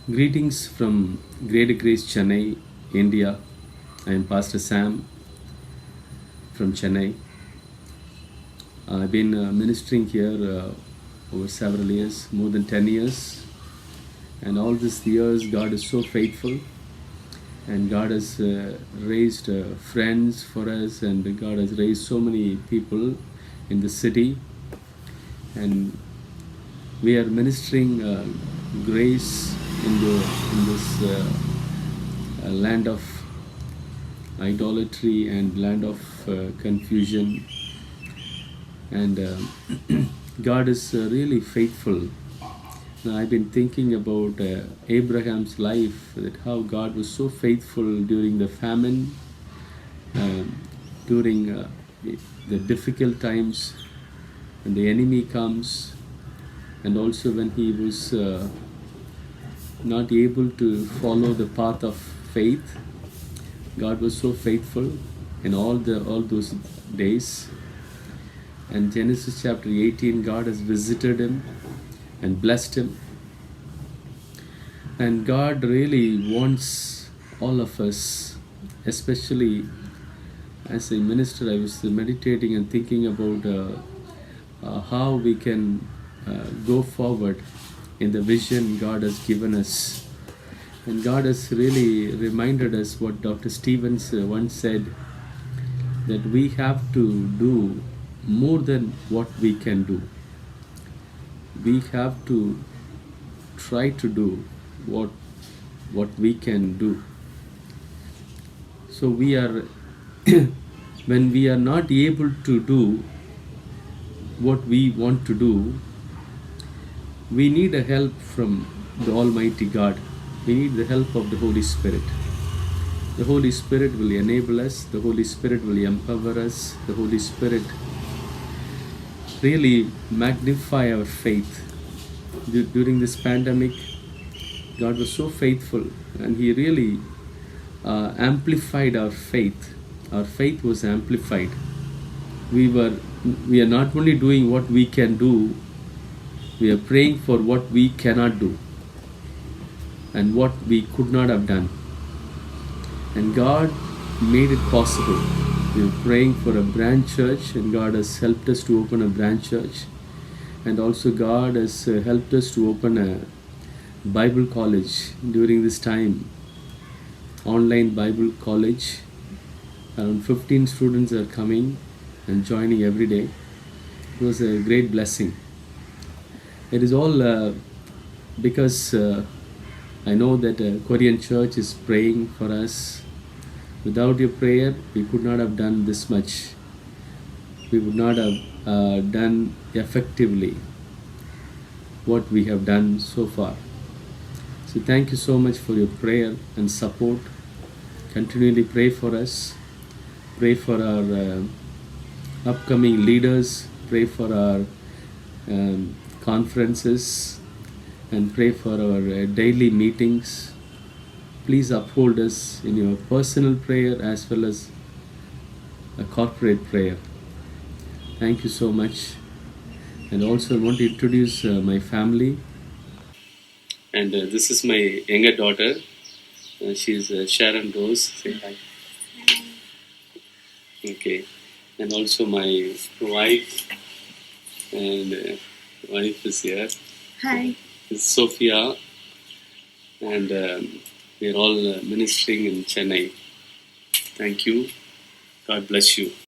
Greetings from Greater Grace Chennai, India. I am Pastor Sam from Chennai. I've been ministering here over several years, more than 10 years. And all these years, God is so faithful. And God has raised friends for us, and God has raised so many people in the city. And we are ministering grace in this land of idolatry and land of confusion. And God is really faithful. Now, I've been thinking about Abraham's life, that how God was so faithful during the famine, during the difficult times when the enemy comes, and also when he was not able to follow the path of faith. God was so faithful in all those days. And Genesis chapter 18, God has visited him and blessed him. And God really wants all of us, especially as a minister. I was meditating and thinking about how we can go forward in the vision God has given us. And God has really reminded us what Dr. Stevens once said, that we have to do more than what we can do. We have to try to do what we can do. So we are when we are not able to do what we want to do, we need a help from the Almighty God. We need the help of the Holy Spirit. The Holy Spirit will enable us. The Holy Spirit will empower us. The Holy Spirit really magnify our faith. During this pandemic, God was so faithful, and He really amplified our faith. Our faith was amplified. We are not only doing what we can do, we are praying for what we cannot do and what we could not have done. And God made it possible. We were praying for a branch church, and God has helped us to open a branch church. And also God has helped us to open a Bible college during this time. Online Bible college. Around 15 students are coming and joining every day. It was a great blessing. It is all because I know that a Korean church is praying for us. Without your prayer, we could not have done this much. We would not have done effectively what we have done so far. So thank you so much for your prayer and support. Continually pray for us. Pray for our upcoming leaders. Pray for our conferences, and pray for our daily meetings. Please uphold us in your personal prayer as well as a corporate prayer. Thank you so much. And also I want to introduce my family. And this is my younger daughter. She's Sharon Rose. Say hi. Okay. And also my wife. And wife is here. Hi. It's Sophia. And we're all ministering in Chennai. Thank you. God bless you.